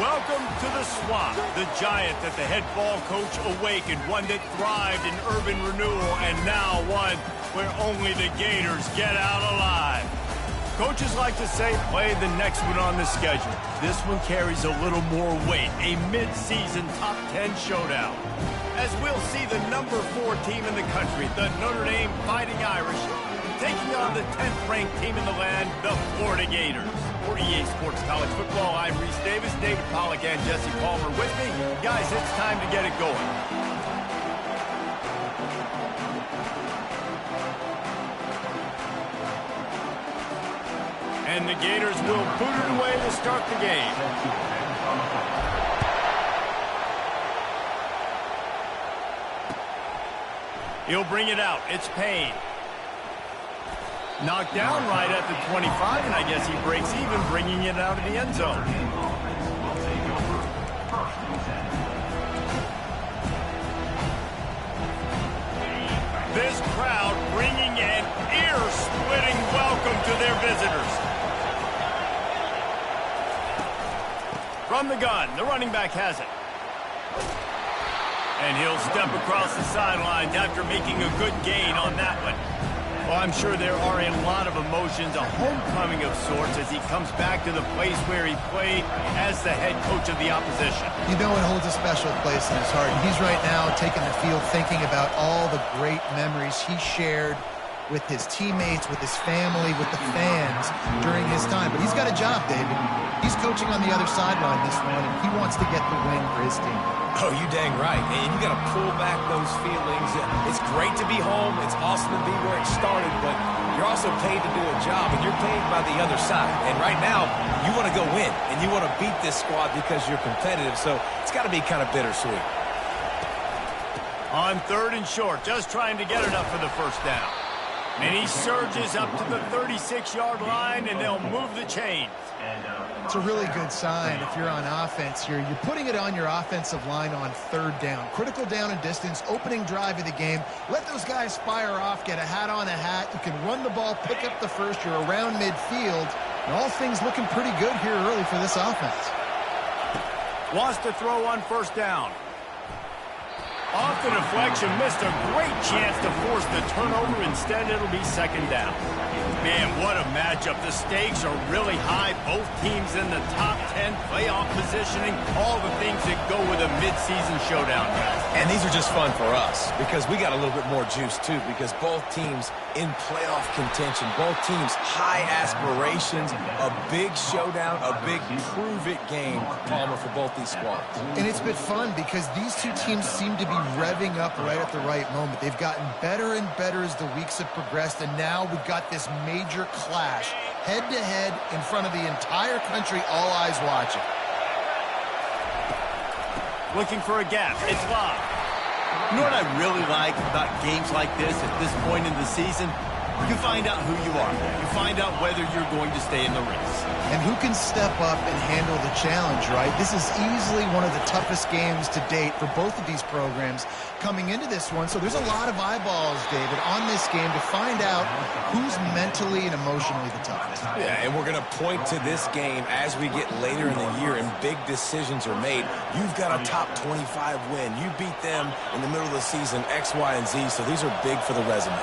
Welcome to the Swamp, the giant that the head ball coach awakened, one that thrived in urban renewal, and now one where only the Gators get out alive. Coaches like to say, play the next one on the schedule. This one carries a little more weight, a mid-season top 10 showdown. As we'll see the number 4 team in the country, the Notre Dame Fighting Irish, taking on the 10th-ranked team in the land, the Florida Gators. For EA Sports College Football, I'm Reese Davis, David Pollack, and Jesse Palmer with me. Guys, it's time to get it going. And the Gators will boot it away to start the game. He'll bring it out. It's Payne. Knocked down right at the 25, and I guess he breaks even, bringing it out of the end zone. This crowd bringing an ear-splitting welcome to their visitors. From the gun, the running back has it. And he'll step across the sidelines after making a good gain on that one. Well, I'm sure there are a lot of emotions, a homecoming of sorts, as he comes back to the place where he played as the head coach of the opposition. You know it holds a special place in his heart. He's right now taking the field thinking about all the great memories he shared with his teammates, with his family, with the fans during his time. But he's got a job, David. He's coaching on the other sideline this one, and he wants to get the win for his team. Oh, you dang right. And you got to pull back those feelings. It's great to be home. It's awesome to be where it started, but you're also paid to do a job, and you're paid by the other side. And right now, you want to go win, and you want to beat this squad because you're competitive, so it's got to be kind of bittersweet. On 3rd and short, just trying to get enough for the first down. And he surges up to the 36-yard line, and they'll move the chains. It's a really good sign if you're on offense here. You're putting it on your offensive line on 3rd down. Critical down and distance, opening drive of the game. Let those guys fire off, get a hat on a hat. You can run the ball, pick up the first. You're around midfield. And all things looking pretty good here early for this offense. Wants to throw on 1st down. Off the deflection, missed a great chance to force the turnover. Instead, it'll be 2nd down. Man, what a matchup. The stakes are really high. Both teams in the top 10, playoff positioning, all the things that go with a midseason showdown, guys. And these are just fun for us because we got a little bit more juice, too, because both teams in playoff contention, both teams high aspirations, a big showdown, a big prove-it game, Palmer, for both these squads. And it's been fun because these two teams seem to be revving up right at the right moment. They've gotten better and better as the weeks have progressed, and now we've got this major clash, head-to-head in front of the entire country, all eyes watching. Looking for a gap. It's Love. You know what I really like about games like this at this point in the season? You find out who you are. You find out whether you're going to stay in the race. And who can step up and handle the challenge, right? This is easily one of the toughest games to date for both of these programs coming into this one. So there's a lot of eyeballs, David, on this game to find out who's mentally and emotionally the toughest. Yeah, and we're going to point to this game as we get later in the year and big decisions are made. You've got a top 25 win. You beat them in the middle of the season, X, Y, and Z, so these are big for the resume.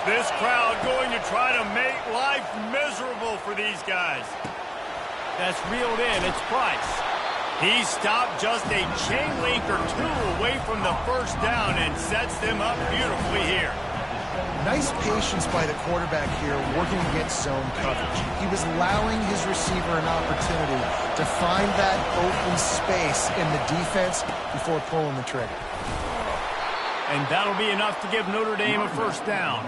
This crowd going to try to make life miserable for these guys. That's reeled in. It's Price. He stopped just a chain link or two away from the 1st down and sets them up beautifully here. Nice patience by the quarterback here working against zone coverage. He was allowing his receiver an opportunity to find that open space in the defense before pulling the trigger. And that'll be enough to give Notre Dame a 1st down.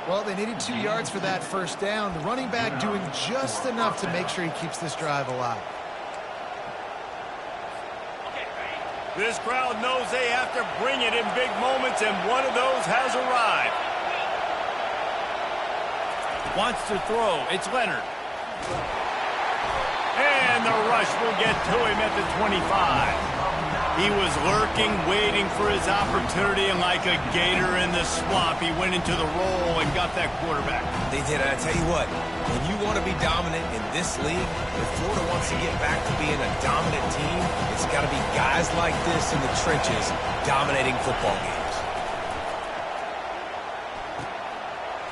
Well, they needed 2 yards for that 1st down. The running back doing just enough to make sure he keeps this drive alive. This crowd knows they have to bring it in big moments, and one of those has arrived. Wants to throw. It's Leonard. And the rush will get to him at the 25. He was lurking, waiting for his opportunity, and like a gator in the swamp, he went into the roll and got that quarterback. They did. I tell you what, when you want to be dominant in this league, if Florida wants to get back to being a dominant team, it's got to be guys like this in the trenches dominating football games.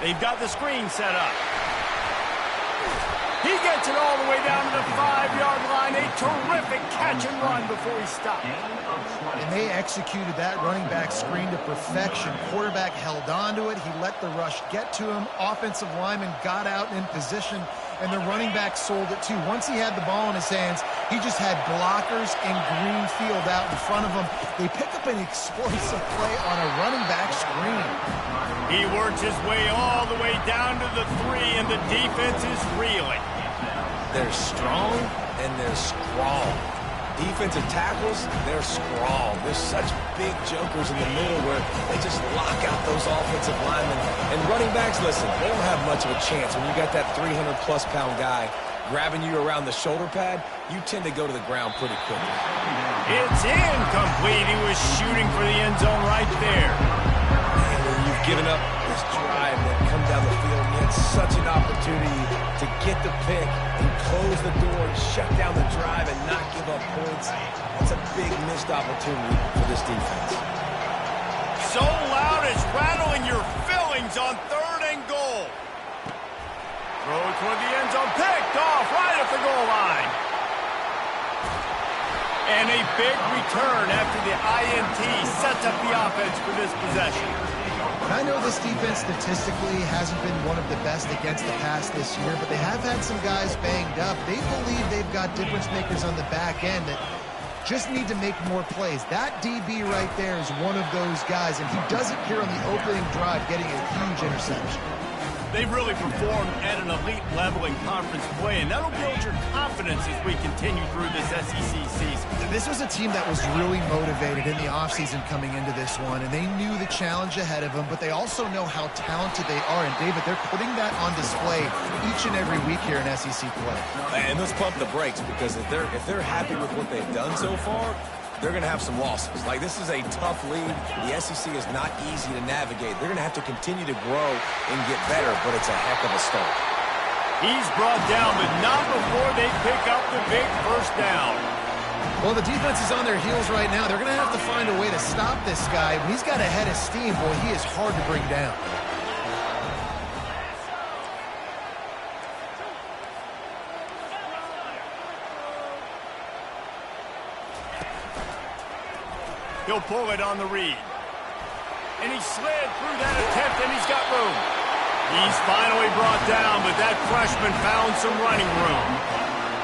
They've got the screen set up. He gets it all the way down to the 5-yard line. A terrific catch and run before he stopped. And they executed that running back screen to perfection. Quarterback held on to it. He let the rush get to him. Offensive lineman got out in position, and the running back sold it too. Once he had the ball in his hands, he just had blockers and green field out in front of him. They pick up an explosive play on a running back screen. He works his way all the way down to the 3, and the defense is reeling. They're strong, and they're strong. Defensive tackles, they're strong. There's such big jokers in the middle where they just lock out those offensive linemen. And running backs, listen, they don't have much of a chance. When you got that 300-plus pound guy grabbing you around the shoulder pad, you tend to go to the ground pretty quickly. It's incomplete. He was shooting for the end zone right there. And when you've given up this drive that come down the field, and you had such an opportunity to get the pick and close the door and shut down the drive and not give up points, that's a big missed opportunity for this defense. So loud it's rattling your fillings on 3rd and goal. Throw toward the end zone, picked off right at the goal line. And a big return after the INT sets up the offense for this possession. I know this defense statistically hasn't been one of the best against the pass this year, but they have had some guys banged up. They believe they've got difference makers on the back end that just need to make more plays. That DB right there is one of those guys, and he does it here on the opening drive, getting a huge interception. They've really performed at an elite level in conference play, and that'll build your confidence as we continue through this SEC season. This was a team that was really motivated in the offseason coming into this one, and they knew the challenge ahead of them, but they also know how talented they are. And, David, they're putting that on display each and every week here in SEC play. And let's pump the brakes, because if they're happy with what they've done so far, they're going to have some losses. Like, this is a tough league. The SEC is not easy to navigate. They're going to have to continue to grow and get better, but it's a heck of a start. He's brought down, but not before they pick up the big first down. Well, the defense is on their heels right now. They're going to have to find a way to stop this guy. When he's got a head of steam, boy, he is hard to bring down. He'll pull it on the read. And he slid through that attempt, and he's got room. He's finally brought down, but that freshman found some running room.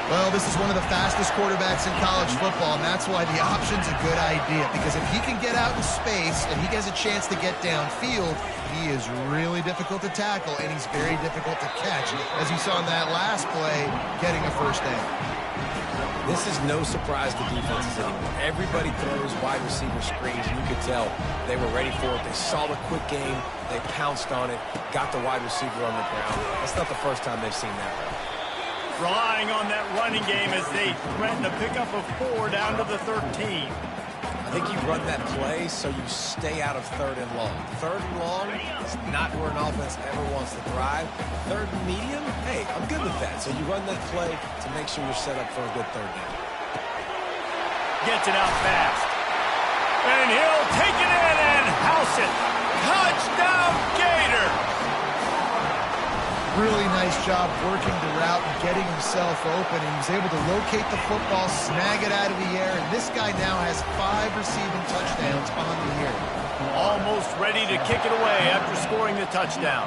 Well, this is one of the fastest quarterbacks in college football, and that's why the option's a good idea. Because if he can get out in space and he has a chance to get downfield, he is really difficult to tackle, and he's very difficult to catch. As you saw in that last play, getting a first down. This is no surprise to defenses anymore. Everybody throws wide receiver screens, and you could tell they were ready for it. They saw the quick game. They pounced on it, got the wide receiver on the ground. That's not the first time they've seen that route. Relying on that running game as they threaten to pick up a 4 down to the 13. I think you run that play so you stay out of 3rd and long. 3rd and long is not where an offense ever wants to thrive. 3rd and medium, hey, I'm good with that. So you run that play to make sure you're set up for a good 3rd down. Gets it out fast. And he'll take it in and house it. Touchdown, Gator! Really nice job working the route and getting himself open. He was able to locate the football, snag it out of the air, and this guy now has 5 receiving touchdowns on the year. Almost ready to kick it away after scoring the touchdown.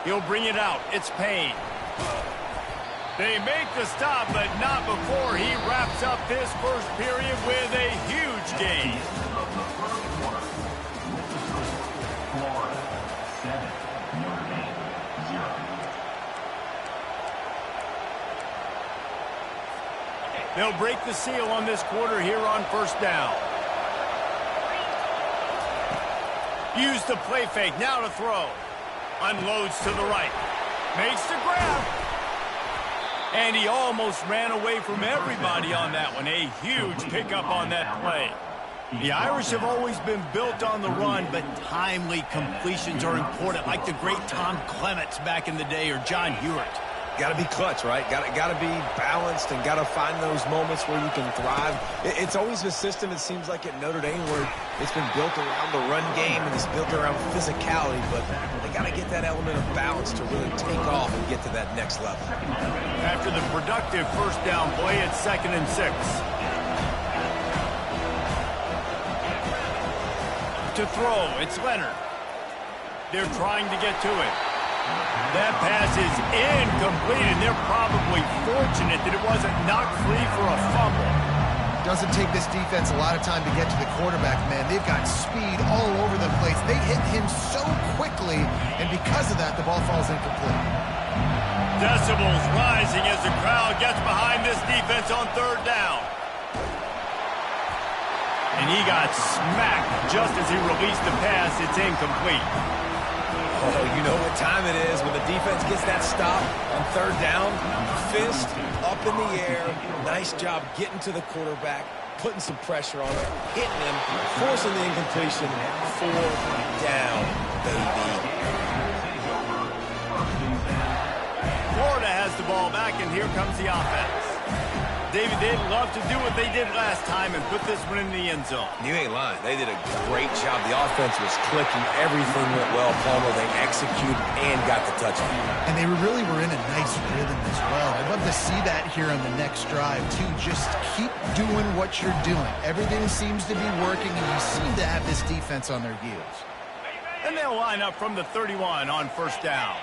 He'll bring it out. It's Payne. They make the stop, but not before he wraps up this first period with a huge gain. They'll break the seal on this quarter here on first down. Use the play fake, now to throw. Unloads to the right. Makes the grab. And he almost ran away from everybody on that one. A huge pickup on that play. The Irish have always been built on the run, but timely completions are important, like the great Tom Clements back in the day or John Hewitt. Got to be clutch, right? Got to be balanced and got to find those moments where you can thrive. It's always a system, it seems like, at Notre Dame where it's been built around the run game and it's built around physicality, but they got to get that element of balance to really take off and get to that next level. After the productive first down play, it's 2nd and 6. To throw, it's Leonard. They're trying to get to it. That pass is incomplete, and they're probably fortunate that it wasn't knocked free for a fumble. Doesn't take this defense a lot of time to get to the quarterback, man. They've got speed all over the place. They hit him so quickly, and because of that, the ball falls incomplete. Decibels rising as the crowd gets behind this defense on 3rd down. And he got smacked just as he released the pass. It's incomplete. Oh, you know what time it is when the defense gets that stop on 3rd down. Fist up in the air. Nice job getting to the quarterback, putting some pressure on him, hitting him, forcing the incompletion. 4th down, baby. Florida has the ball back, and here comes the offense. David, they'd love to do what they did last time and put this one in the end zone. You ain't lying. They did a great job. The offense was clicking. Everything went well, Palmer. They executed and got the touchdown. And they really were in a nice rhythm as well. I'd love to see that here on the next drive, too. Just keep doing what you're doing. Everything seems to be working, and you seem to have this defense on their heels. And they'll line up from the 31 on first down.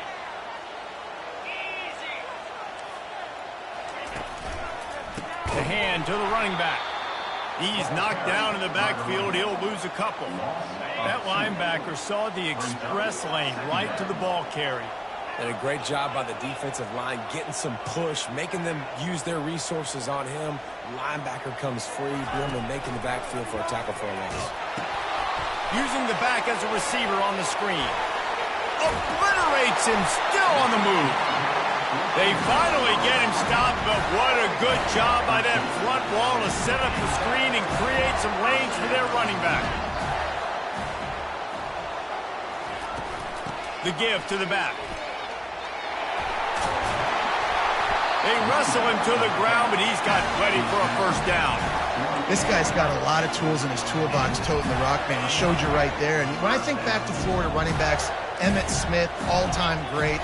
The hand to the running back. He's knocked down in the backfield. He'll lose a couple. That linebacker saw the express lane right to the ball carrier. Did a great job by the defensive line, getting some push, making them use their resources on him. Linebacker comes free, Bierman making the backfield for a tackle for a loss. Using the back as a receiver on the screen. Obliterates him, still on the move. They finally get him stopped, but what a good job by that front wall to set up the screen and create some lanes for their running back. The give to the back. They wrestle him to the ground, but he's got plenty for a first down. This guy's got a lot of tools in his toolbox toting the rock, man. He showed you right there. And when I think back to Florida running backs, Emmitt Smith, all-time great.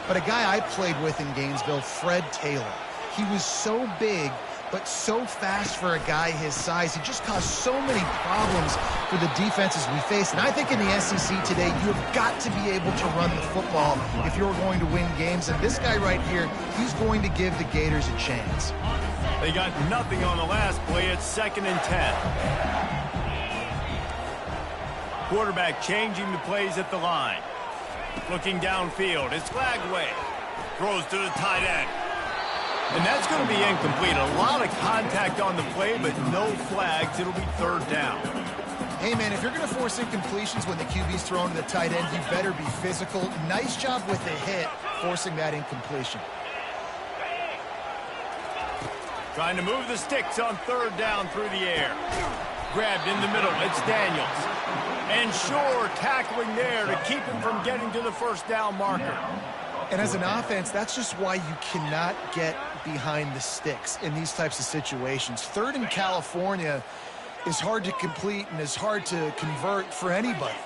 But a guy I played with in Gainesville, Fred Taylor. He was so big, but so fast for a guy his size. He just caused so many problems for the defenses we face. And I think in the SEC today, you've got to be able to run the football if you're going to win games. And this guy right here, he's going to give the Gators a chance. They got nothing on the last play. It's 2nd and 10. Quarterback changing the plays at the line. Looking downfield, it's Lagway. Throws to the tight end. And that's going to be incomplete. A lot of contact on the play, but no flags. It'll be 3rd down. Hey, man, if you're going to force incompletions when the QB's thrown to the tight end, you better be physical. Nice job with the hit, forcing that incompletion. Trying to move the sticks on 3rd down through the air. Grabbed in the middle, it's Daniels. And Shore tackling there to keep him from getting to the first down marker. And as an offense, that's just why you cannot get behind the sticks in these types of situations. 3rd in California is hard to complete and is hard to convert for anybody.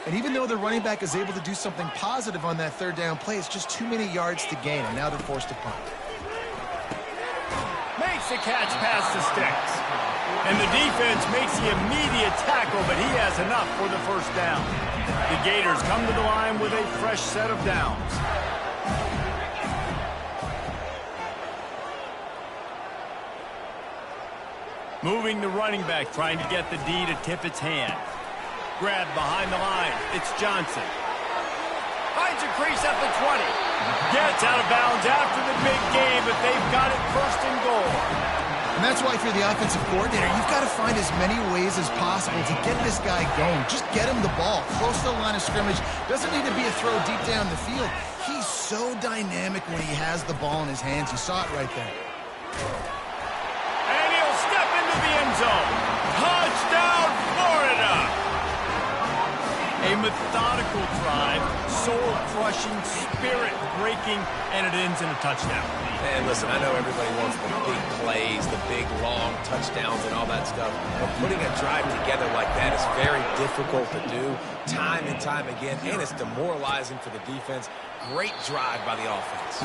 And even though the running back is able to do something positive on that 3rd down play, it's just too many yards to gain, and now they're forced to punt. Makes the catch past the sticks. And the defense makes the immediate tackle, but he has enough for the first down. The Gators come to the line with a fresh set of downs. Moving the running back, trying to get the D to tip its hand. Grabbed behind the line. It's Johnson. Finds a crease at the 20. Gets out of bounds after the big game, but they've got it 1st and goal. And that's why if you're the offensive coordinator, you've got to find as many ways as possible to get this guy going. Just get him the ball close to the line of scrimmage. Doesn't need to be a throw deep down the field. He's so dynamic when he has the ball in his hands. You saw it right there. And he'll step into the end zone. Touchdown, Florida! A methodical drive, soul-crushing, spirit-breaking, and it ends in a touchdown. And listen, I know everybody wants the big plays, the big, long touchdowns and all that stuff, but putting a drive together like that is very difficult to do time and time again, and it's demoralizing for the defense. Great drive by the offense.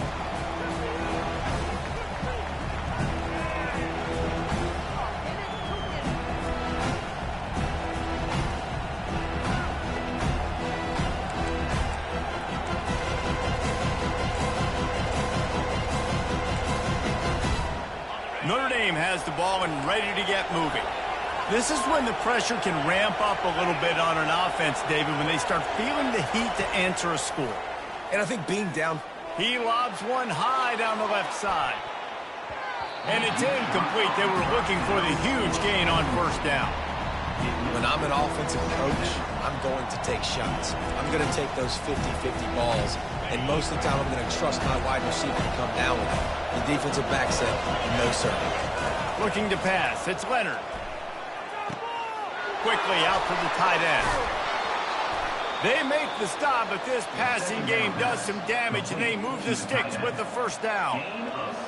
Notre Dame has the ball and ready to get moving. This is when the pressure can ramp up a little bit on an offense, David, when they start feeling the heat to answer a score. And I think being down... He lobs one high down the left side. And it's incomplete. They were looking for the huge gain on first down. When I'm an offensive coach, I'm going to take shots. I'm going to take those 50-50 balls, and most of the time I'm going to trust my wide receiver to come down with it. The defensive back said, no, sir. Looking to pass. It's Leonard. Quickly out to the tight end. They make the stop, but this passing game does some damage, and they move the sticks with the first down.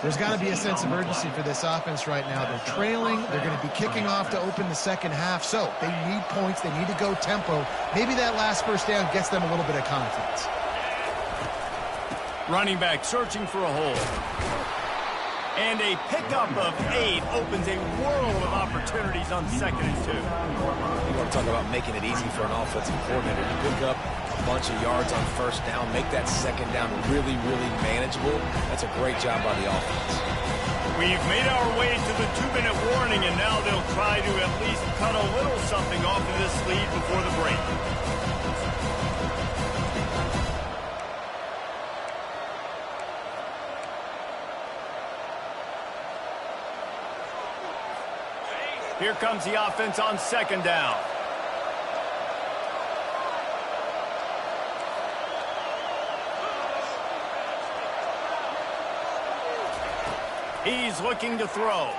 There's got to be a sense of urgency for this offense right now. They're trailing. They're going to be kicking off to open the second half. So they need points. They need to go tempo. Maybe that last first down gets them a little bit of confidence. Running back searching for a hole. And a pickup of 8 opens a world of opportunities on 2nd and 2. You want to talk about making it easy for an offensive coordinator. You pick up a bunch of yards on first down, make that second down really, really manageable. That's a great job by the offense. We've made our way to the 2-minute warning, and now they'll try to at least cut a little something off of this lead before the break. Here comes the offense on 2nd down. He's looking to throw.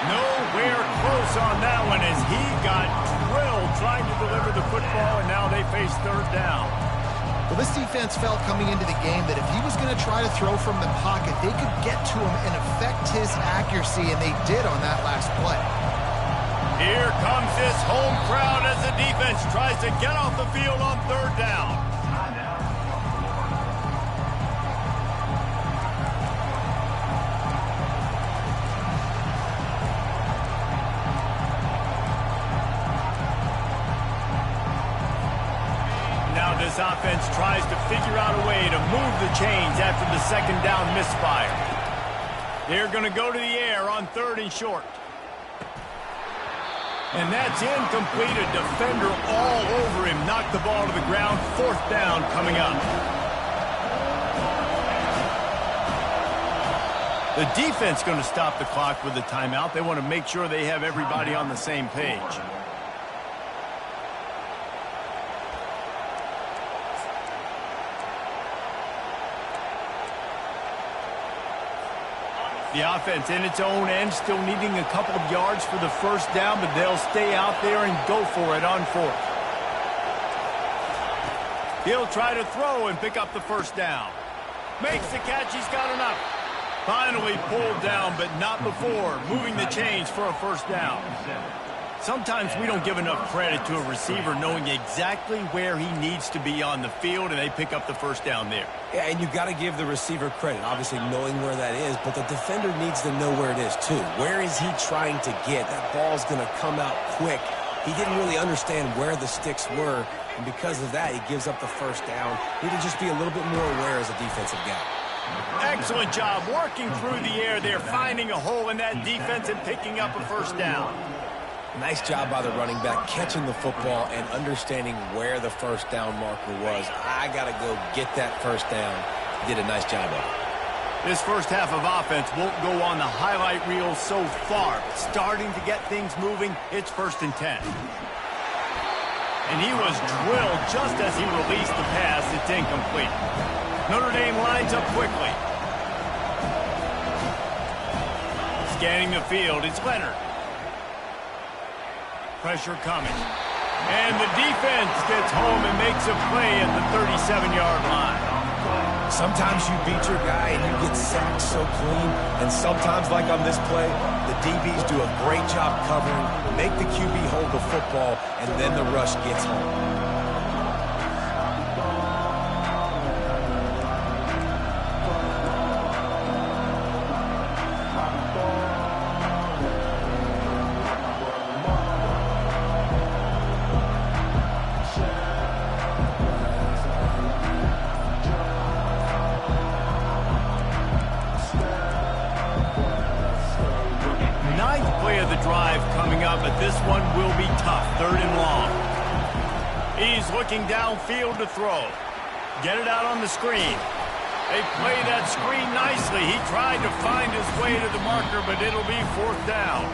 Nowhere close on that one as he got drilled trying to deliver the football, and now they face 3rd down. Well, this defense felt coming into the game that if he was going to try to throw from the pocket, they could get to him and affect his accuracy, and they did on that last play. Here comes this home crowd as the defense tries to get off the field on 3rd down. This offense tries to figure out a way to move the chains after the 2nd down misfire. They're going to go to the air on 3rd and short. And that's incomplete. A defender all over him. Knocked the ball to the ground. 4th down coming up. The defense going to stop the clock with a timeout. They want to make sure they have everybody on the same page. The offense in its own end, still needing a couple of yards for the first down, but they'll stay out there and go for it on 4th. He'll try to throw and pick up the first down. Makes the catch, he's got enough. Finally pulled down, but not before moving the chains for a first down. Sometimes we don't give enough credit to a receiver knowing exactly where he needs to be on the field, and they pick up the first down there. Yeah, and you've got to give the receiver credit, obviously knowing where that is, but the defender needs to know where it is too. Where is he trying to get? That ball's going to come out quick. He didn't really understand where the sticks were, and because of that, he gives up the first down. He need to just be a little bit more aware as a defensive guy. Excellent job working through the air there, finding a hole in that defense and picking up a first down. Nice job by the running back, catching the football and understanding where the first down marker was. I got to go get that first down. He did a nice job of it. This first half of offense won't go on the highlight reel so far. Starting to get things moving, it's 1st and 10. And he was drilled just as he released the pass. It's incomplete. Notre Dame lines up quickly. Scanning the field, it's Leonard. Pressure coming. And the defense gets home and makes a play at the 37-yard line. Sometimes you beat your guy and you get sacked so clean, and sometimes, like on this play, the DBs do a great job covering, make the QB hold the football, and then the rush gets home. But this one will be tough. 3rd and long. He's looking downfield to throw. Get it out on the screen. They play that screen nicely. He tried to find his way to the marker, but it'll be 4th down.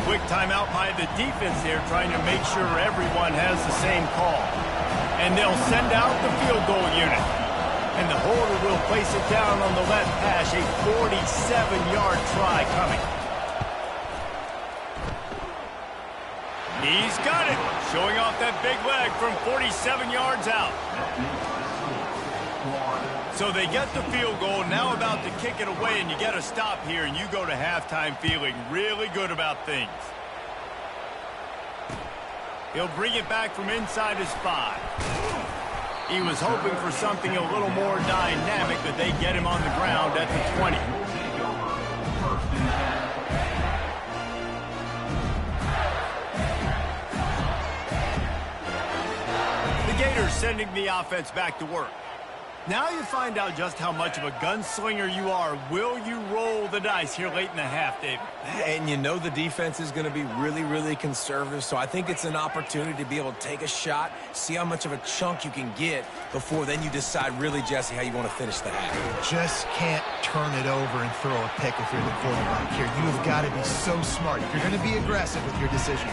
Quick timeout by the defense there, trying to make sure everyone has the same call. And they'll send out the field goal unit. And the holder will place it down on the left hash. A 47-yard try coming. He's got it, showing off that big leg from 47 yards out. So they get the field goal, now about to kick it away, and you get a stop here, and you go to halftime feeling really good about things. He'll bring it back from inside his 5. He was hoping for something a little more dynamic, but they get him on the ground at the 20. Gators sending the offense back to work. Now you find out just how much of a gunslinger you are. Will you roll the dice here late in the half, David? And you know the defense is going to be really, really conservative, so I think it's an opportunity to be able to take a shot, see how much of a chunk you can get before then you decide really, Jesse, how you want to finish the half. Just can't turn it over and throw a pick if you're the quarterback here. You've got to be so smart if you're going to be aggressive with your decision.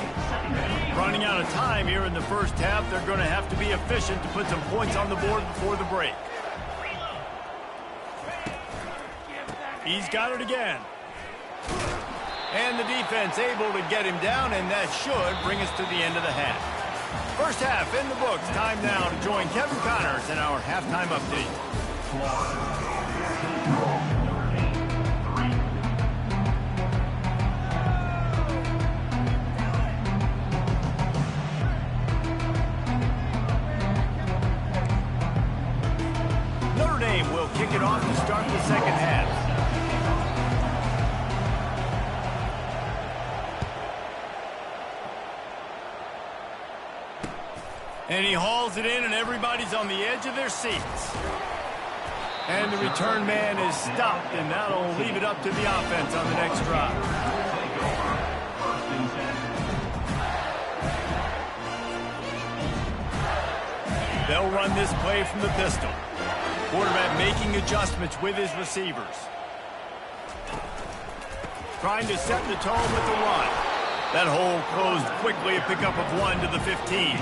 Running out of time here in the first half, they're going to have to be efficient to put some points on the board before the break. He's got it again. And the defense able to get him down, and that should bring us to the end of the half. First half in the books. Time now to join Kevin Connors in our halftime update. Notre Dame will kick it off to start the second half. And he hauls it in, and everybody's on the edge of their seats. And the return man is stopped, and that'll leave it up to the offense on the next drive. They'll run this play from the pistol. Quarterback making adjustments with his receivers. Trying to set the tone with the run. That hole closed quickly, a pickup of 1 to the 15.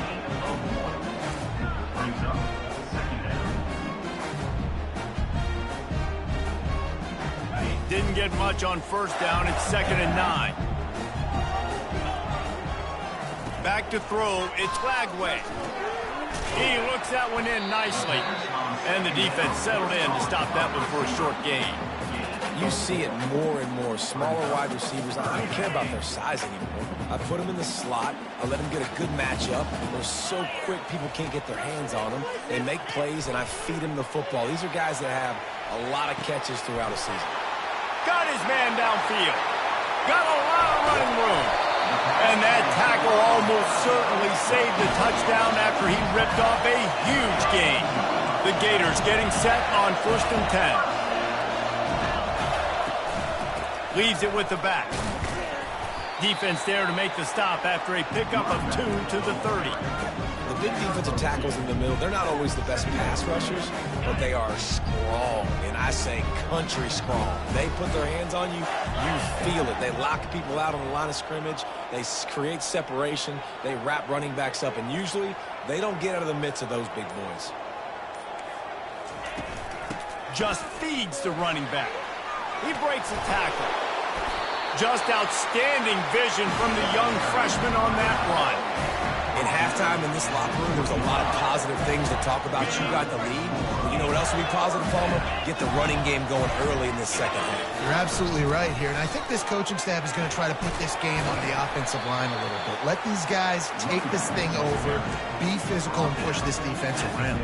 Didn't get much on first down. It's 2nd and 9. Back to throw. It's Lagway. He looks that one in nicely. And the defense settled in to stop that one for a short gain. You see it more and more. Smaller wide receivers, I don't care about their size anymore. I put them in the slot. I let them get a good matchup. They're so quick, people can't get their hands on them. They make plays, and I feed them the football. These are guys that have a lot of catches throughout a season. Got his man downfield. Got a lot of running room. And that tackle almost certainly saved the touchdown after he ripped off a huge gain. The Gators getting set on 1st and 10. Leaves it with the back. Defense there to make the stop after a pickup of 2 to the 30. the big defensive tackles in the middle, they're not always the best pass rushers, but they are strong, and I say country strong. They put their hands on you, you feel it. They lock people out on the line of scrimmage. They create separation. They wrap running backs up, and usually they don't get out of the midst of those big boys. Just feeds the running back. He breaks a tackle. Just outstanding vision from the young freshman on that run. In halftime in this locker room, there was a lot of positive things to talk about. You got the lead. But you know what else will be positive, Palmer? Get the running game going early in this second half. You're absolutely right here. And I think this coaching staff is going to try to put this game on the offensive line a little bit. Let these guys take this thing over, be physical, and push this defense around.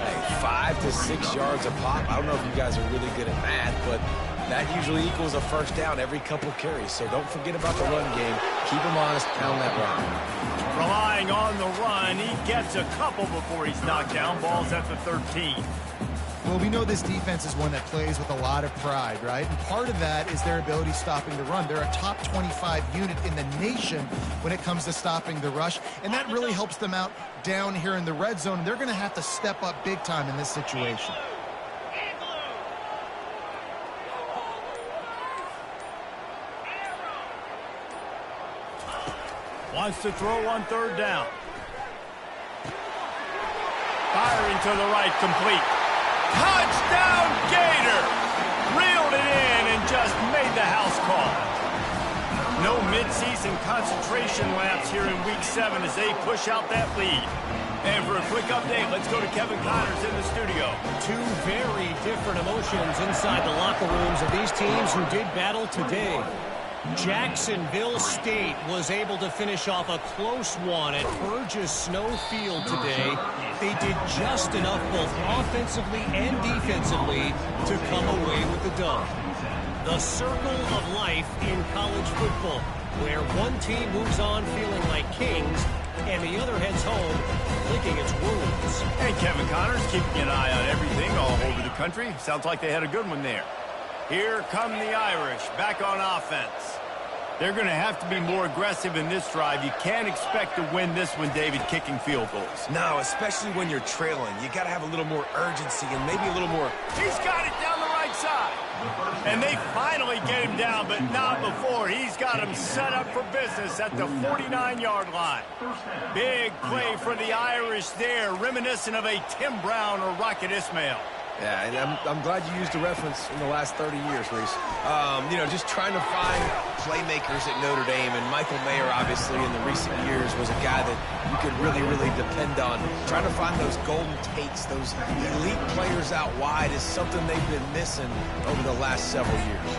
Hey, 5 to 6 yards a pop. I don't know if you guys are really good at math, but that usually equals a first down every couple carries. So don't forget about the run game. Keep them honest, pound that rock. Relying on the run, he gets a couple before he's knocked down. Ball's at the 13. Well, we know this defense is one that plays with a lot of pride, right? And part of that is their ability stopping the run. They're a top 25 unit in the nation when it comes to stopping the rush, and that really helps them out down here in the red zone. They're going to have to step up big time in this situation. Wants to throw on third down. Firing to the right, complete. Touchdown, Gator! Reeled it in and just made the house call. No midseason concentration laps here in Week 7 as they push out that lead. And for a quick update, let's go to Kevin Connors in the studio. Two very different emotions inside the locker rooms of these teams who did battle today. Jacksonville State was able to finish off a close one at Burgess Snow Field today. They did just enough both offensively and defensively to come away with the dub. The circle of life in college football, where one team moves on feeling like kings and the other heads home licking its wounds. And Kevin Connors keeping an eye on everything all over the country. Sounds like they had a good one there. Here come the Irish, back on offense. They're going to have to be more aggressive in this drive. You can't expect to win this one, David, kicking field goals. No, especially when you're trailing. You got to have a little more urgency and maybe a little more. He's got it down the right side. And they finally get him down, but not before. He's got him set up for business at the 49-yard line. Big play for the Irish there, reminiscent of a Tim Brown or Rocket Ismail. Yeah, and I'm glad you used the reference in the last 30 years, Reese. You know, just trying to find playmakers at Notre Dame, and Michael Mayer, obviously, in the recent years, was a guy that you could really, really depend on. Trying to find those golden takes, those elite players out wide is something they've been missing over the last several years.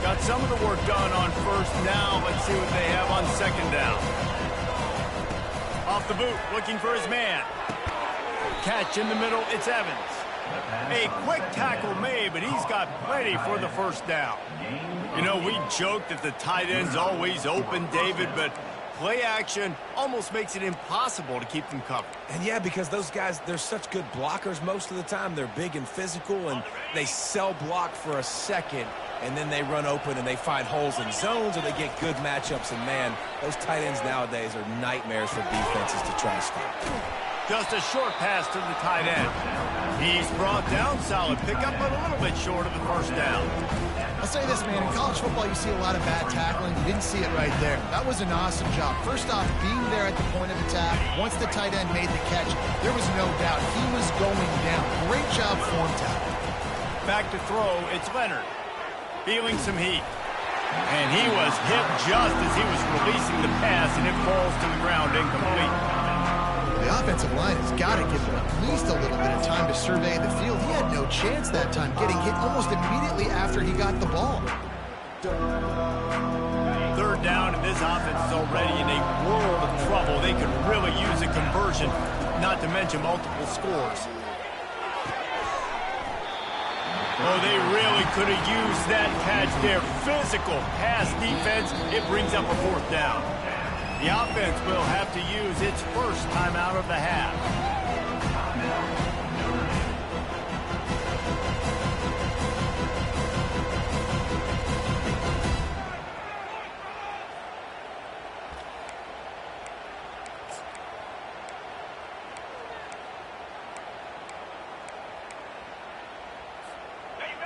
Got some of the work done on first down. Let's see what they have on second down. Off the boot, looking for his man. Catch in the middle, it's Evans. A quick tackle made, but he's got plenty for the first down. You know, we joke that the tight end's always open, David, but play action almost makes it impossible to keep them covered. And yeah, because those guys, they're such good blockers most of the time. They're big and physical, and they sell block for a second, and then they run open and they find holes in zones, or they get good matchups. And man, those tight ends nowadays are nightmares for defenses to try to stop. Just a short pass to the tight end. He's brought down, solid pickup, but a little bit short of the first down. I'll say this, man, in college football you see a lot of bad tackling. You didn't see it right there. That was an awesome job. First off, being there at the point of attack, once the tight end made the catch, there was no doubt he was going down. Great job form tackle. Back to throw, it's Leonard. Feeling some heat. And he was hit just as he was releasing the pass, and it falls to the ground incomplete. The offensive line has got to give him at least a little bit of time to survey the field. He had no chance that time, getting hit almost immediately after he got the ball. Third down, and this offense is already in a world of trouble. They could really use a conversion, not to mention multiple scores. Oh, they really could have used that catch there. Physical pass defense. It brings up a fourth down. The offense will have to use its first timeout of the half.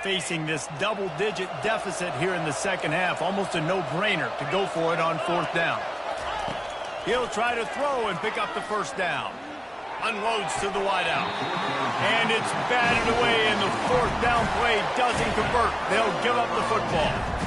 facing this double-digit deficit here in the second half. Almost a no-brainer to go for it on fourth down. He'll try to throw and pick up the first down. Unloads to the wideout. And it's batted away, and the fourth down play doesn't convert. They'll give up the football.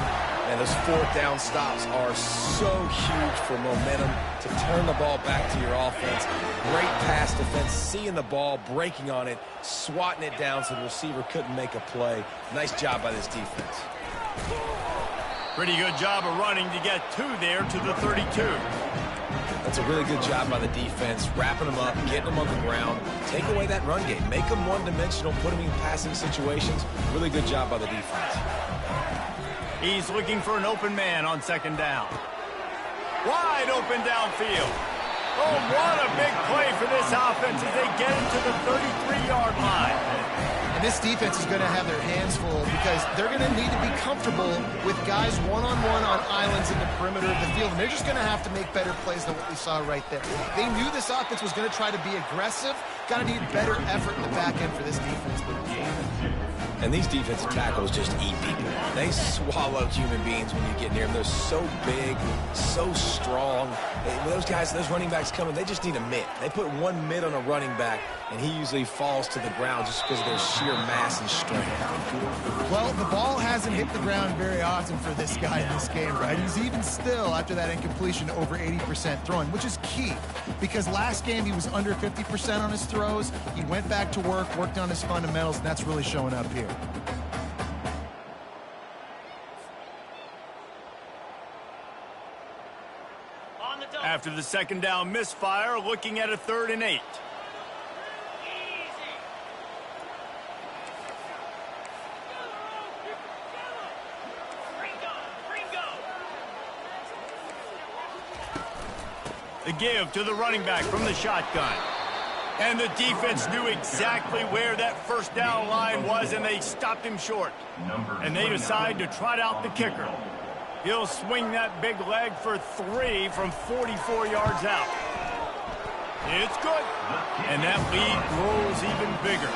And those fourth down stops are so huge for momentum to turn the ball back to your offense. Great pass defense, seeing the ball, breaking on it, swatting it down so the receiver couldn't make a play. Nice job by this defense. Pretty good job of running to get two there to the 32. That's a really good job by the defense, wrapping them up, getting them on the ground. Take away that run game. Make them one-dimensional, put them in passing situations. Really good job by the defense. He's looking for an open man on second down. Wide open downfield. Oh, what a big play for this offense as they get it to the 33-yard line. And this defense is going to have their hands full because they're going to need to be comfortable with guys one-on-one on islands in the perimeter of the field. And they're just going to have to make better plays than what we saw right there. They knew this offense was going to try to be aggressive. Got to need better effort in the back end for this defense. And these defensive tackles just eat people. They swallow human beings when you get near them. They're so big, so strong. When those guys, those running backs come in, they just need a mitt. They put one mitt on a running back, and he usually falls to the ground just because of their sheer mass and strength. Well, the ball hasn't hit the ground very often for this guy in this game, right? He's even still, after that incompletion, over 80% throwing, which is key because last game he was under 50% on his throws. He went back to work, worked on his fundamentals, and that's really showing up here. After the second down misfire, looking at a 3rd and 8. The give to the running back from the shotgun. And the defense knew exactly where that first down line was, and they stopped him short. And they decide to trot out the kicker. He'll swing that big leg for 3 from 44 yards out. It's good. And that lead grows even bigger.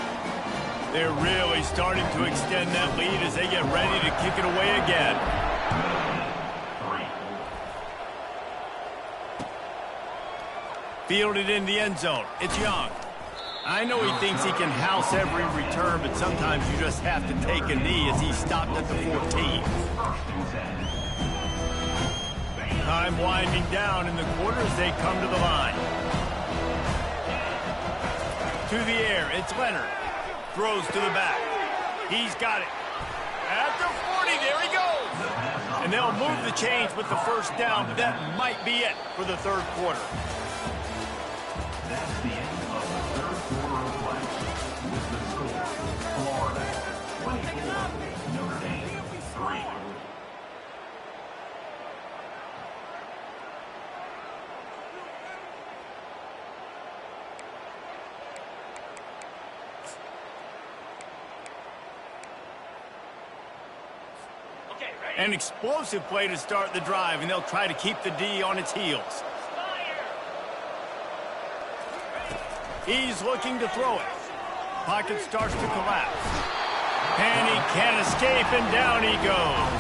They're really starting to extend that lead as they get ready to kick it away again. Fielded in the end zone. It's Young. I know he thinks he can house every return, but sometimes you just have to take a knee as he stopped at the 14. Time winding down in the quarter as they come to the line. To the air, it's Leonard. Throws to the back. He's got it. At the 40, there he goes. And they'll move the chains with the first down, but that might be it for the third quarter. That's the end of the third quarter of play. With the score, Florida 24, Notre Dame 3. An explosive play to start the drive, and they'll try to keep the D on its heels. He's looking to throw it. Pocket starts to collapse. And he can't escape, and down he goes.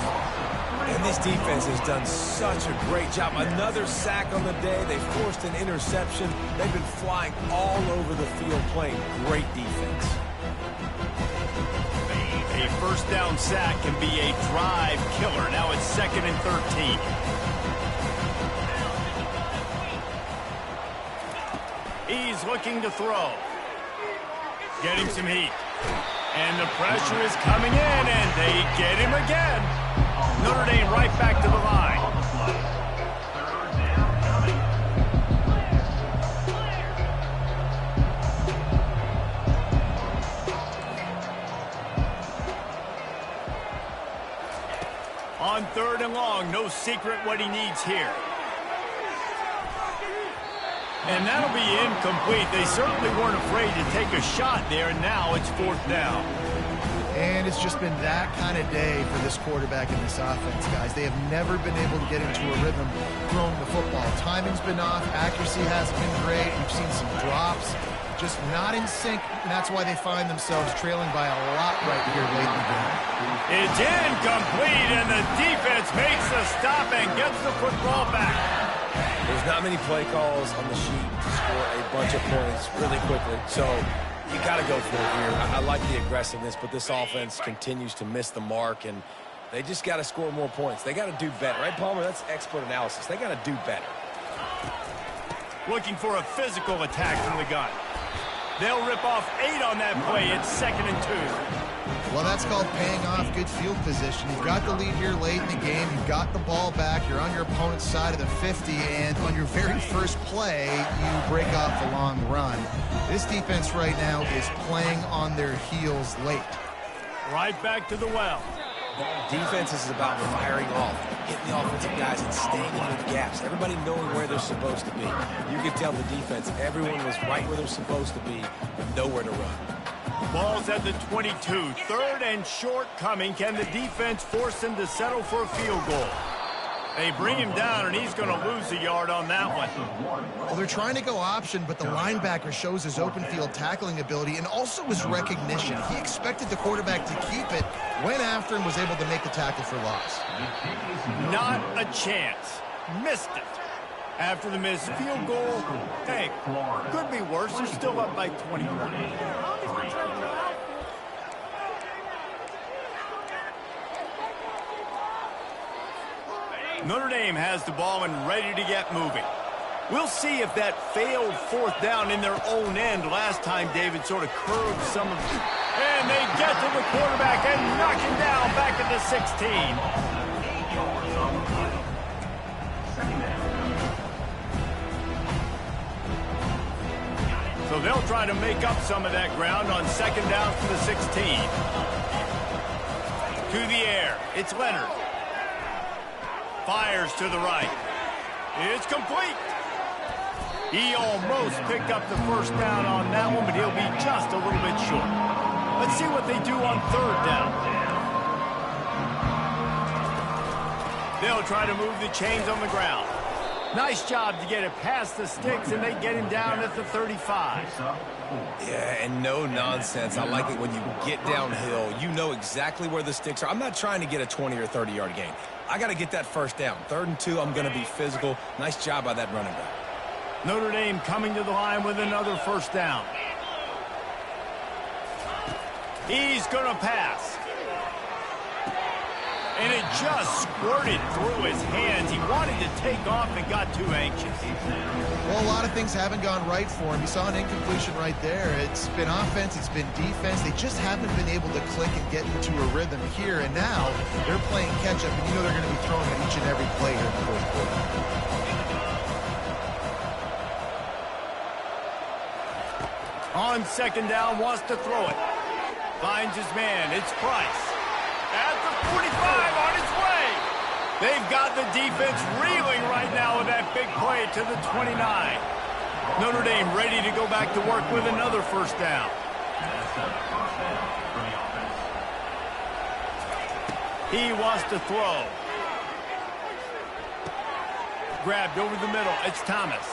And this defense has done such a great job. Another sack on the day. They forced an interception. They've been flying all over the field playing great defense. A first down sack can be a drive killer. Now it's 2nd and 13. He's looking to throw. Getting some heat. And the pressure is coming in, and they get him again. Notre Dame right back to the line. On 3rd and long, no secret what he needs here. And that'll be incomplete. They certainly weren't afraid to take a shot there, and now it's 4th down. And it's just been that kind of day for this quarterback and this offense, guys. They have never been able to get into a rhythm throwing the football. Timing's been off. Accuracy hasn't been great. You've seen some drops. Just not in sync, and that's why they find themselves trailing by a lot right here late in the game. It's incomplete, and the defense makes the stop and gets the football back. There's not many play calls on the sheet to score a bunch of points really quickly, so you got to go for it here. I like the aggressiveness, but this offense continues to miss the mark, and they just got to score more points. They got to do better, right, Palmer? That's expert analysis. They got to do better. Looking for a physical attack from the gun. They'll rip off 8 on that play. It's 2nd and 2. Well, that's called paying off good field position. You've got the lead here late in the game. You've got the ball back. You're on your opponent's side of the 50, and on your very first play, you break off a long run. This defense right now is playing on their heels late. Right back to the well. Defense is about firing off, hitting the offensive guys and staying in the gaps. Everybody knowing where they're supposed to be. You can tell the defense, everyone was right where they're supposed to be, with nowhere to run. Ball's at the 22. 3rd and short coming. Can the defense force him to settle for a field goal? They bring him down, and he's going to lose a yard on that one. Well, they're trying to go option, but the linebacker shows his open field tackling ability and also his recognition. He expected the quarterback to keep it, went after him, was able to make the tackle for loss. Not a chance. Missed it. After the missed field goal, hey, could be worse. They're still up by 21. Notre Dame has the ball and ready to get moving. We'll see if that failed 4th down in their own end. Last time, David sort of curved some of it. And they get to the quarterback and knock him down back at the 16. So they'll try to make up some of that ground on 2nd down from the 16. To the air. It's Leonard. Fires to the right. It's complete. He almost picked up the 1st down on that one, but he'll be just a little bit short. Let's see what they do on 3rd down. They'll try to move the chains on the ground. Nice job to get it past the sticks, and they get him down at the 35. Yeah, and no nonsense. I like it when you get downhill. You know exactly where the sticks are. I'm not trying to get a 20 or 30-yard gain. I got to get that 1st down. 3rd and 2, I'm going to be physical. Nice job by that running back. Notre Dame coming to the line with another 1st down. He's going to pass. And it just squirted through his hands. He wanted to take off and got too anxious. Well, a lot of things haven't gone right for him. You saw an incompletion right there. It's been offense, it's been defense. They just haven't been able to click and get into a rhythm here. And now they're playing catch-up, and you know they're going to be throwing at each and every play here in the 4th quarter. On 2nd down, wants to throw it. Finds his man. It's Price. At the 45, on his way. They've got the defense reeling right now with that big play to the 29. Notre Dame ready to go back to work with another 1st down. He wants to throw. Grabbed over the middle. It's Thomas.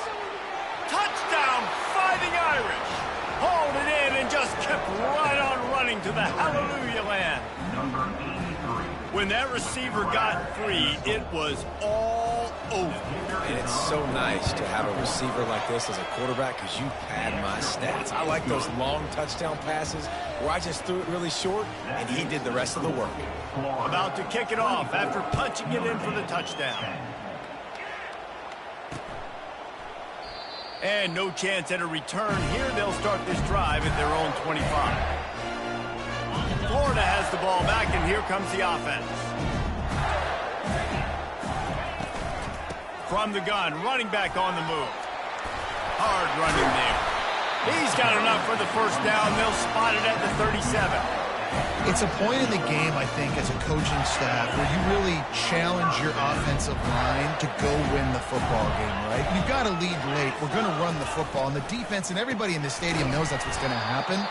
Touchdown, Fighting Irish. Hauled it in and just kept right on running to the hallelujah land. When that receiver got free, it was all over. And it's so nice to have a receiver like this as a quarterback because you pad my stats. I like those long touchdown passes where I just threw it really short, and he did the rest of the work. About to kick it off after punching it in for the touchdown. And no chance at a return here. They'll start this drive at their own 25. Florida has the ball back, and here comes the offense. From the gun, running back on the move. Hard running there. He's got enough for the 1st down. They'll spot it at the 37. It's a point in the game, I think, as a coaching staff where you really challenge your offensive line to go win the football game, right? You've got to lead late. We're going to run the football, and the defense and everybody in the stadium knows that's what's going to happen.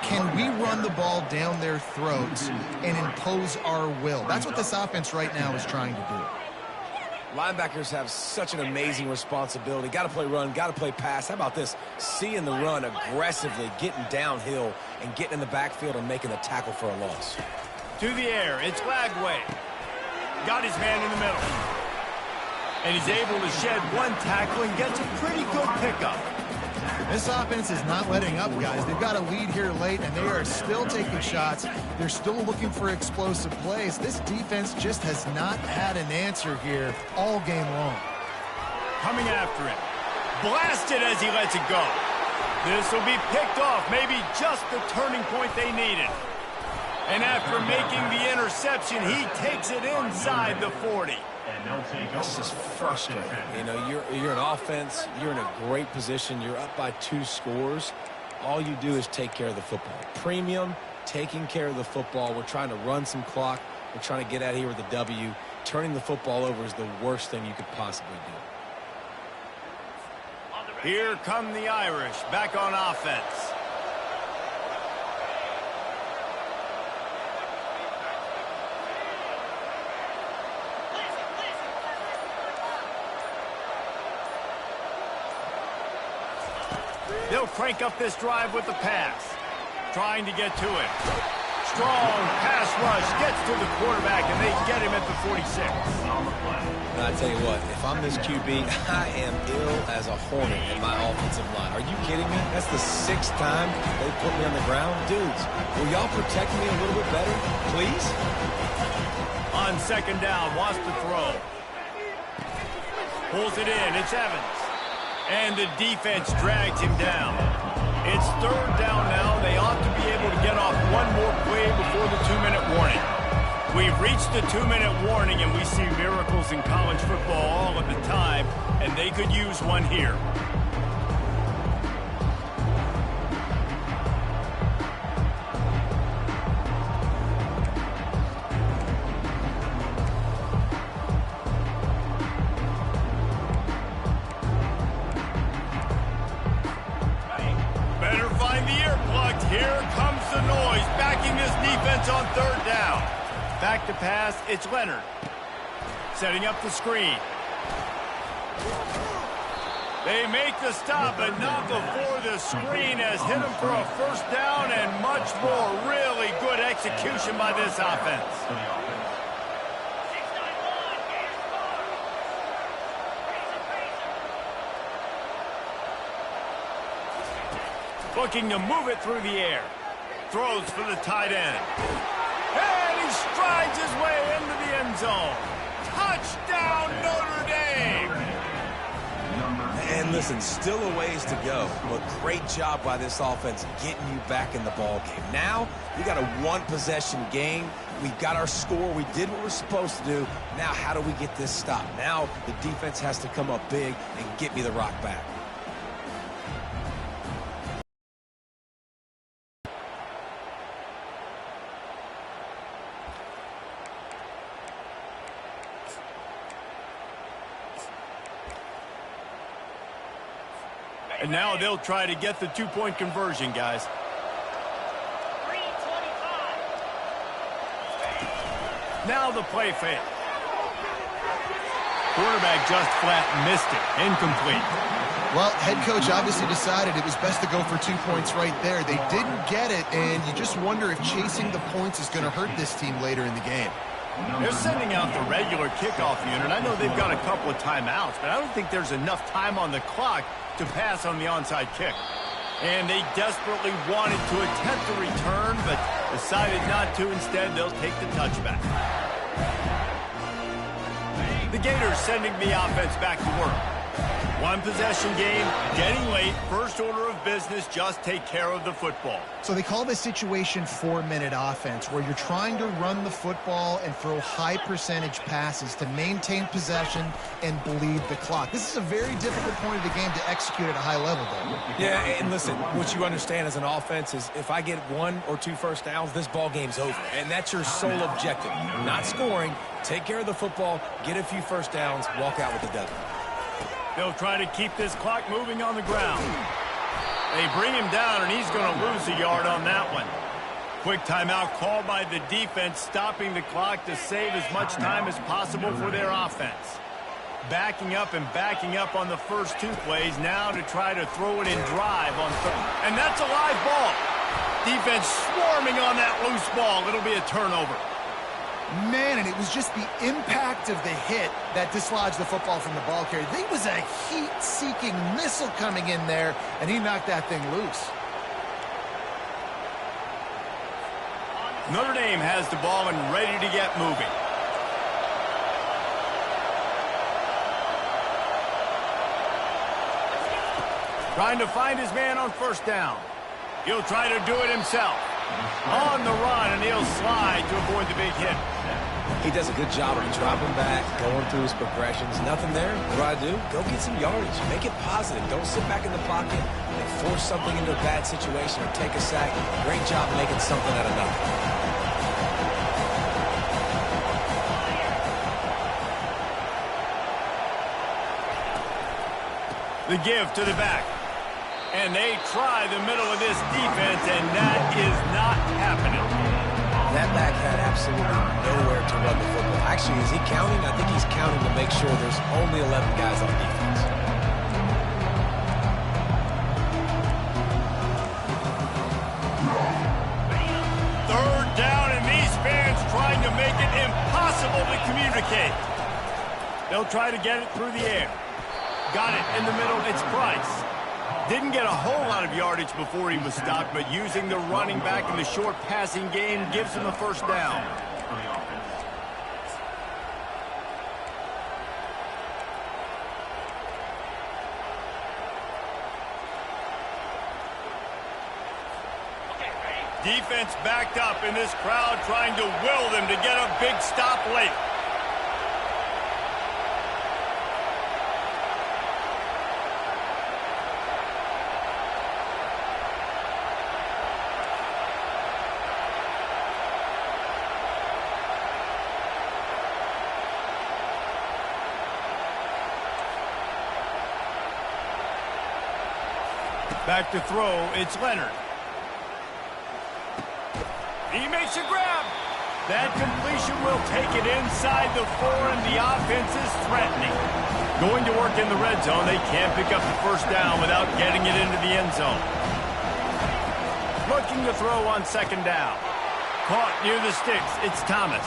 can we run the ball down their throats and impose our will? That's what this offense right now is trying to do. Linebackers have such an amazing responsibility. Got to play run, got to play pass. How about this? Seeing the run aggressively, getting downhill, and getting in the backfield and making the tackle for a loss. To the air, it's Lagway. Got his man in the middle. And he's able to shed one tackle and gets a pretty good pickup. This offense is not letting up, guys. They've got a lead here late, and they are still taking shots. They're still looking for explosive plays. This defense just has not had an answer here all game long. Coming after it. Blasted as he lets it go. This will be picked off. Maybe just the turning point they needed. And after making the interception, he takes it inside the 40. This is frustrating. You know, you're an offense. You're in a great position. You're up by 2 scores. All you do is take care of the football. Premium, taking care of the football. We're trying to run some clock. We're trying to get out of here with a W. Turning the football over is the worst thing you could possibly do. Here come the Irish back on offense. They'll crank up this drive with the pass. Trying to get to it. Strong pass rush gets to the quarterback, and they get him at the 46. And I tell you what, if I'm this QB, I am ill as a hornet in my offensive line. Are you kidding me? That's the 6th time they put me on the ground. Dudes, will y'all protect me a little bit better, please? On second down, wants to throw. Pulls it in. It's Evans. And the defense drags him down. It's 3rd down now. They ought to be able to get off one more play before the 2-minute warning. We've reached the 2-minute warning, and we see miracles in college football all of the time, and they could use one here. Here comes the noise, backing this defense on 3rd down. Back to pass, it's Leonard. Setting up the screen. They make the stop, but not before the screen has hit them for a 1st down and much more. Really good execution by this offense. Looking to move it through the air. Throws for the tight end. And he strides his way into the end zone. Touchdown, Notre Dame! And listen, still a ways to go, but great job by this offense getting you back in the ball game. Now, we got a 1-possession game. We got our score. We did what we're supposed to do. Now, how do we get this stopped? Now, the defense has to come up big and get me the rock back. And now they'll try to get the 2-point conversion, guys. Now the play fake. Quarterback just flat missed it. Incomplete. Well, head coach obviously decided it was best to go for 2 points right there. They didn't get it, and you just wonder if chasing the points is going to hurt this team later in the game. They're sending out the regular kickoff unit. I know they've got a couple of timeouts, but I don't think there's enough time on the clock to pass on the onside kick. And they desperately wanted to attempt a return, but decided not to. Instead, they'll take the touchback. The Gators sending the offense back to work. 1-possession game, getting late, first order of business, just take care of the football. So they call this situation 4-minute offense, where you're trying to run the football and throw high-percentage passes to maintain possession and bleed the clock. This is a very difficult point of the game to execute at a high level, though. Yeah, and listen, what you understand as an offense is if I get 1 or 2 first downs, this ball game's over. And that's your sole objective. Not scoring, take care of the football, get a few first downs, walk out with the W. They'll try to keep this clock moving on the ground. They bring him down, and he's going to lose a yard on that one. Quick timeout called by the defense, stopping the clock to save as much time as possible for their offense. Backing up and backing up on the first 2 plays, now to try to throw it in drive on third. And that's a live ball. Defense swarming on that loose ball. It'll be a turnover. Man, and it was just the impact of the hit that dislodged the football from the ball carrier. There was a heat-seeking missile coming in there, and he knocked that thing loose. Notre Dame has the ball and ready to get moving. Trying to find his man on first down. He'll try to do it himself. On the run, and he'll slide to avoid the big hit. He does a good job of dropping back, going through his progressions. Nothing there. What do I do? Go get some yardage. Make it positive. Don't sit back in the pocket and force something into a bad situation or take a sack. Great job making something out of nothing. The give to the back. And they try the middle of this defense, and that is not happening. That back had absolutely nowhere to run the football. Actually, is he counting? I think he's counting to make sure there's only 11 guys on defense. Third down, and these fans trying to make it impossible to communicate. They'll try to get it through the air. Got it in the middle. It's Price. Didn't get a whole lot of yardage before he was stopped, but using the running back in the short passing game gives him a first down. Defense backed up in this crowd trying to will them to get a big stop late. Back to throw, it's Leonard. He makes a grab. That completion will take it inside the 4, and the offense is threatening. Going to work in the red zone, they can't pick up the first down without getting it into the end zone. Looking to throw on second down. Caught near the sticks, it's Thomas.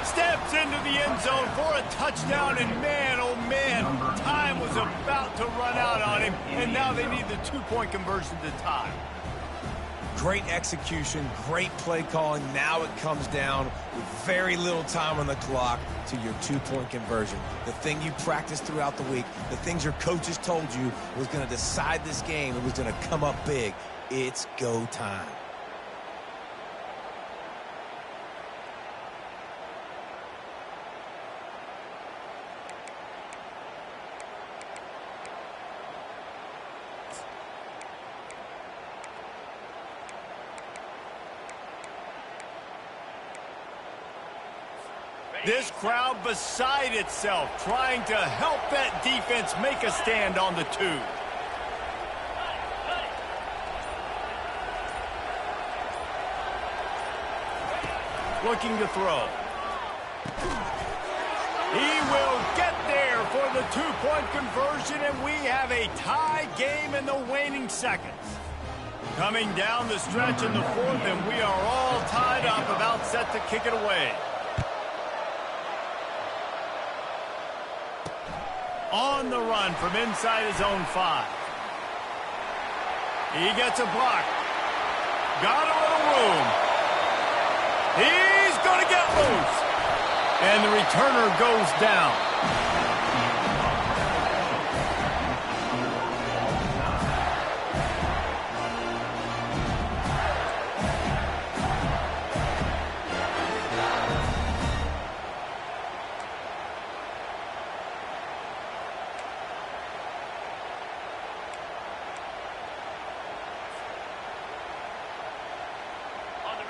Steps into the end zone for a touchdown, and man, oh man, time was about to run out on him, and now they need the 2-point conversion to tie. Great execution, great play calling. Now it comes down with very little time on the clock to your 2-point conversion. The thing you practiced throughout the week, the things your coaches told you was going to decide this game, it was going to come up big. It's go time. This crowd beside itself, trying to help that defense make a stand on the 2. Looking to throw. He will get there for the 2-point conversion, and we have a tie game in the waning seconds. Coming down the stretch in the 4th, and we are all tied up, about set to kick it away. On the run from inside his own 5. He gets a block. Got a little room. He's going to get loose. And the returner goes down.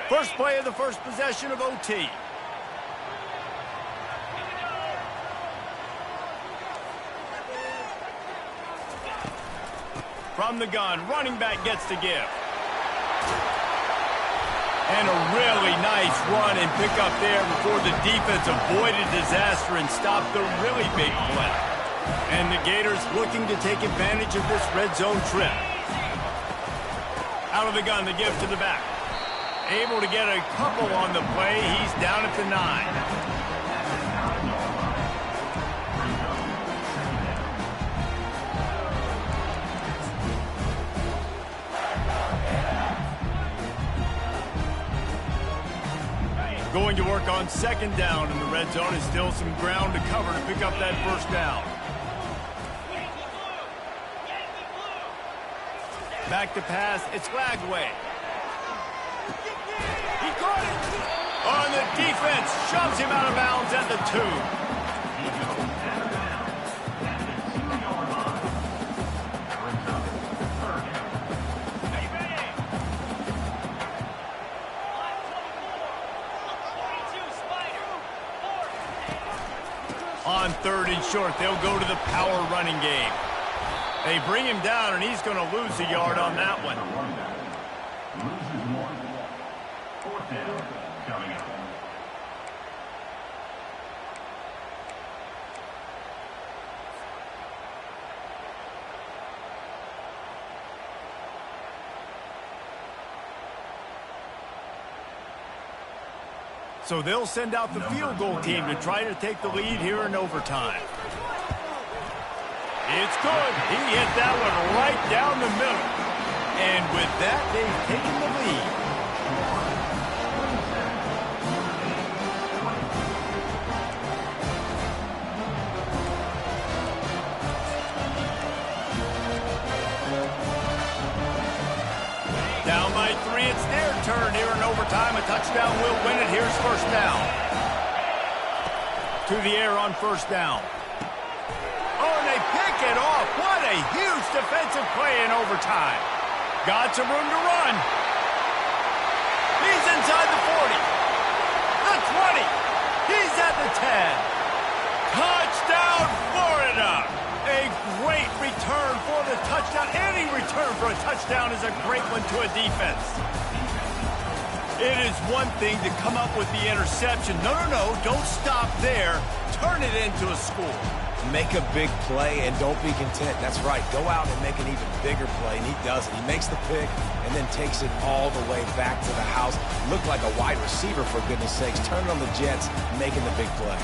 First play of the first possession of OT. From the gun, running back gets the give. And a really nice run and pick up there before the defense avoided disaster and stopped the really big play. And the Gators looking to take advantage of this red zone trip. Out of the gun, the give to the back. Able to get a couple on the play. He's down at the 9. Going to work on second down in the red zone. Is still some ground to cover to pick up that first down. Back to pass. It's Lagway. He caught it. On the defense. Shoves him out of bounds at the 2. On 3rd and short, they'll go to the power running game. They bring him down, and he's going to lose a yard on that one. Loses 1. 4th down coming up. So they'll send out the field goal team to try to take the lead here in overtime. It's good. He hit that one right down the middle. And with that, they've taken the lead. Down by 3, it's their turn here in overtime. A touchdown will win it. Here's first down. To the air on first down. Oh, and they pick it off. What a huge defensive play in overtime. Got some room to run. He's inside the 40. The 20. He's at the 10. Touchdown, Florida. A great return for the touchdown. Any return for a touchdown is a great one to a defense. It is one thing to come up with the interception. No, don't stop there. Turn it into a score. Make a big play and don't be content. That's right. Go out and make an even bigger play, and he does it. He makes the pick and then takes it all the way back to the house. Looked like a wide receiver, for goodness sakes. Turn it on the Jets, making the big play.